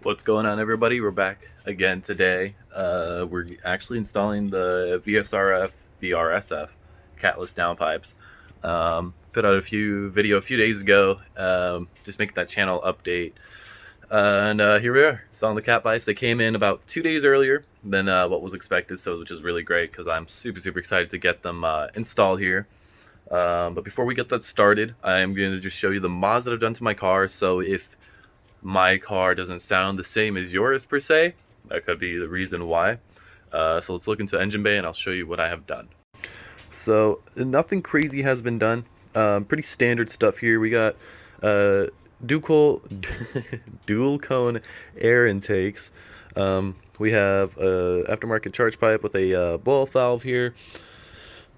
What's going on, everybody? We're back again today. We're actually installing the VRSF catless downpipes. Put out a video a few days ago, just making that channel update. And here we are, installing the cat pipes. They came in about 2 days earlier than what was expected, so which is really great because I'm super excited to get them installed here. But before we get that started, I'm going to just show you the mods that I've done to my car. So if my car doesn't sound the same as yours per se, that could be the reason why. So let's look into Engine Bay and I'll show you what I have done. So nothing crazy has been done. Pretty standard stuff here. We got dual cone air intakes. We have a aftermarket charge pipe with a blow-off valve here.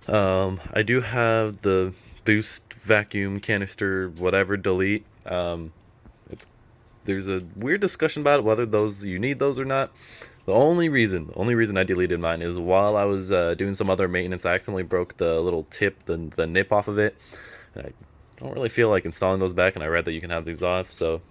I do have the boost vacuum canister whatever delete. There's a weird discussion about whether you need those or not. The only reason I deleted mine is while I was doing some other maintenance, I accidentally broke the little tip, the nip off of it. I don't really feel like installing those back, and I read that you can have these off, so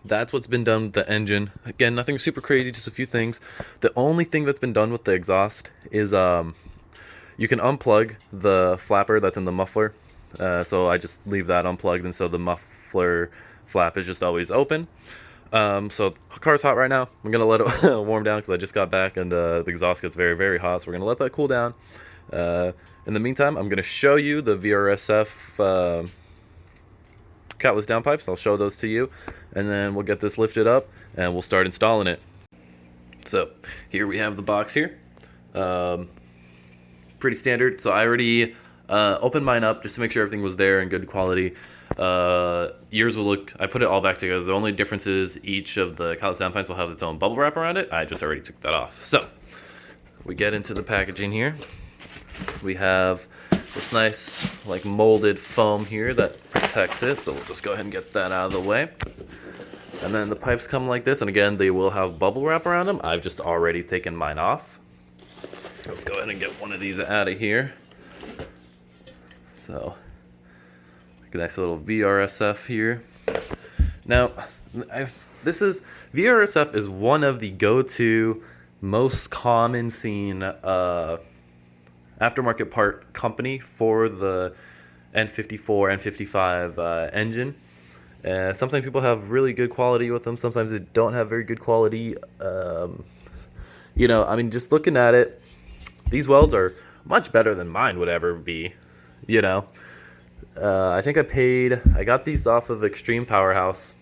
that's what's been done with the engine. Again, nothing super crazy, just a few things. The only thing that's been done with the exhaust is you can unplug the flapper that's in the muffler. So I just leave that unplugged, and so the muffler flap is just always open. So the car's hot right now. I'm gonna let it warm down because I just got back, and the exhaust gets very hot, so we're gonna let that cool down. In the meantime, I'm gonna show you the VRSF catless downpipes. I'll show those to you, and then we'll get this lifted up and we'll start installing it. So here we have the box here. Pretty standard. So I already opened mine up just to make sure everything was there in good quality. Yours will look, I put it all back together. The only difference is each of the catless downpipes will have its own bubble wrap around it. I just already took that off. So we get into the packaging here. We have this nice like molded foam here that protects it. So we'll just go ahead and get that out of the way. And then the pipes come like this, and again they will have bubble wrap around them. I've just already taken mine off. Let's go ahead and get one of these out of here. So a nice little VRSF here. Now, VRSF is one of the go-to, most common seen aftermarket part company for the N54, N55 engine. Sometimes people have really good quality with them. Sometimes they don't have very good quality. You know, I mean, just looking at it, these welds are much better than mine would ever be, you know. I think I got these off of Extreme Powerhouse.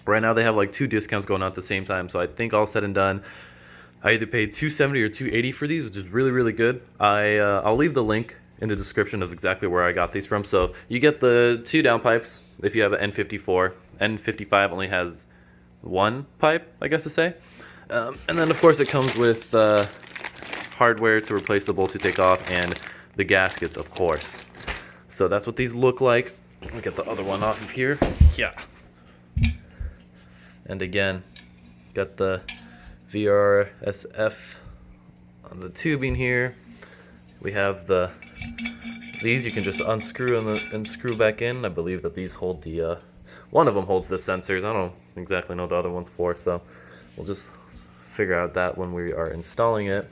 Right now they have like 2 discounts going on at the same time, so I think all said and done, I either paid $270 or $280 for these, which is really good. I'll leave the link in the description of exactly where I got these from. So you get the 2 downpipes if you have an N54. N55 only has 1 pipe, I guess to say. And then of course it comes with hardware to replace the bolts you take off, and the gaskets, of course. So that's what these look like. Let me get the other one off of here. Yeah. And again, got the VRSF on the tubing here. We have these you can just unscrew and screw back in. I believe that these hold the one of them holds the sensors. I don't exactly know what the other one's for, so we'll just figure out that when we are installing it.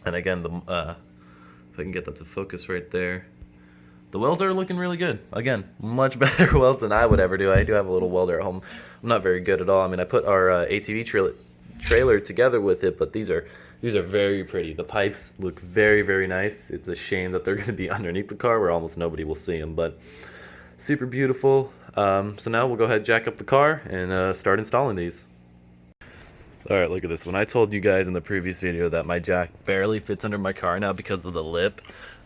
And again, if I can get that to focus right there, the welds are looking really good. Again, much better welds than I would ever do. I do have a little welder at home. I'm not very good at all. I mean, I put our ATV trailer together with it, but these are very pretty. The pipes look very nice. It's a shame that they're going to be underneath the car where almost nobody will see them, but super beautiful. So now we'll go ahead, jack up the car, and start installing these. Alright, look at this. When I told you guys in the previous video that my jack barely fits under my car now because of the lip,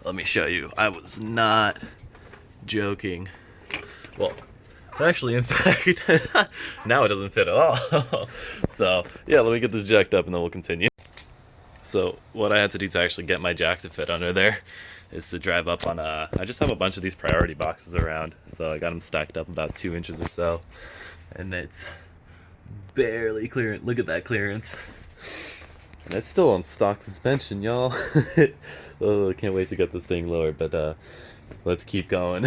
let me show you. I was not joking. Well, actually, in fact, now it doesn't fit at all. So, yeah, let me get this jacked up and then we'll continue. So, what I had to do to actually get my jack to fit under there is to drive up on I just have a bunch of these priority boxes around. So I got them stacked up about 2 inches or so. And it's barely clearance. Look at that clearance. And it's still on stock suspension, y'all. Oh, I can't wait to get this thing lowered, but let's keep going.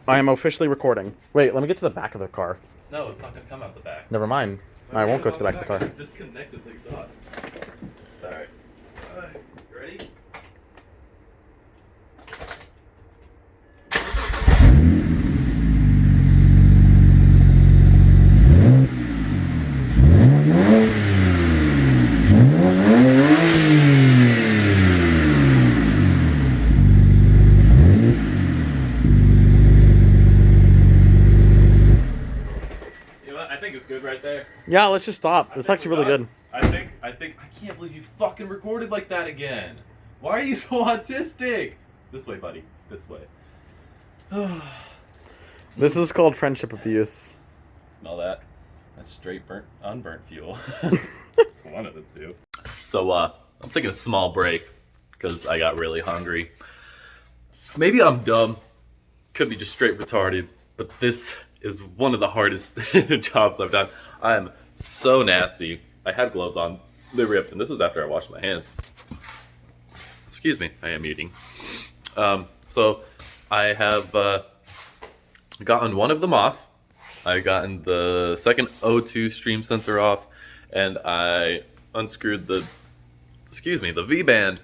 I am officially recording. Wait, let me get to the back of the car. No, it's not gonna come out the back. Never mind. I won't go to the back of the car. I just disconnected the exhaust. Alright. You ready? I think it's good right there. Yeah, let's just stop. It's actually really good. I think I can't believe you fucking recorded like that again. Why are you so autistic? This way, buddy. This way. This is called friendship abuse. Smell that? That's straight unburnt fuel. It's one of the two. So I'm taking a small break because I got really hungry. Maybe I'm dumb. Could be just straight retarded. But this is one of the hardest jobs I've done. I am so nasty. I had gloves on. They ripped, and this is after I washed my hands. Excuse me, I am eating. So I have gotten one of them off. I've gotten the second O2 stream sensor off, and I unscrewed the V-band.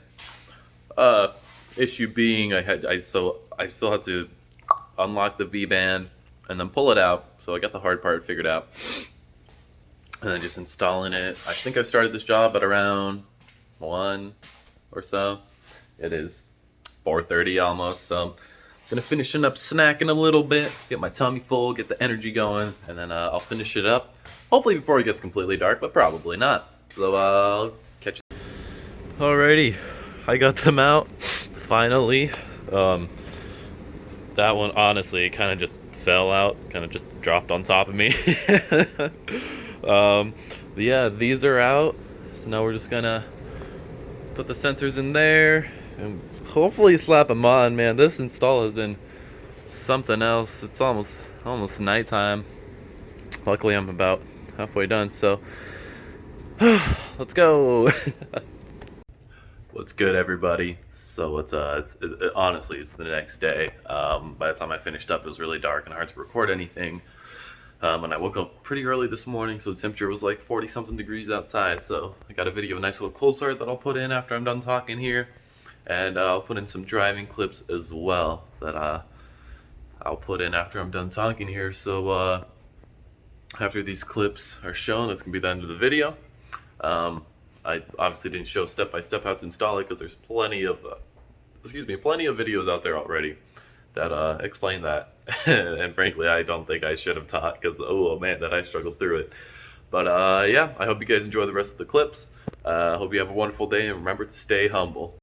Issue being I still had to unlock the V-band and then pull it out. So I got the hard part figured out. And then just installing it. I think I started this job at around 1 or so. It is 4:30 almost, so I'm gonna finishing up snacking a little bit, get my tummy full, get the energy going, and then I'll finish it up. Hopefully before it gets completely dark, but probably not. So I'll catch you. Alrighty, I got them out finally. That one honestly kind of just fell out, kind of just dropped on top of me. But yeah, these are out. So now we're just gonna put the sensors in there and hopefully slap them on. Man, this install has been something else. It's almost nighttime. Luckily I'm about halfway done, so let's go. What's good, everybody? So honestly it's the next day. By the time I finished up, it was really dark and hard to record anything. And I woke up pretty early this morning, so the temperature was like 40 something degrees outside. So I got a video, a nice little cold start that I'll put in after I'm done talking here. And I'll put in some driving clips as well that I'll put in after I'm done talking here. So after these clips are shown, that's gonna be the end of the video. I obviously didn't show step by step how to install it because there's plenty of videos out there already that explain that. And frankly, I don't think I should have taught because, oh man, that I struggled through it. But yeah, I hope you guys enjoy the rest of the clips. Hope you have a wonderful day, and remember to stay humble.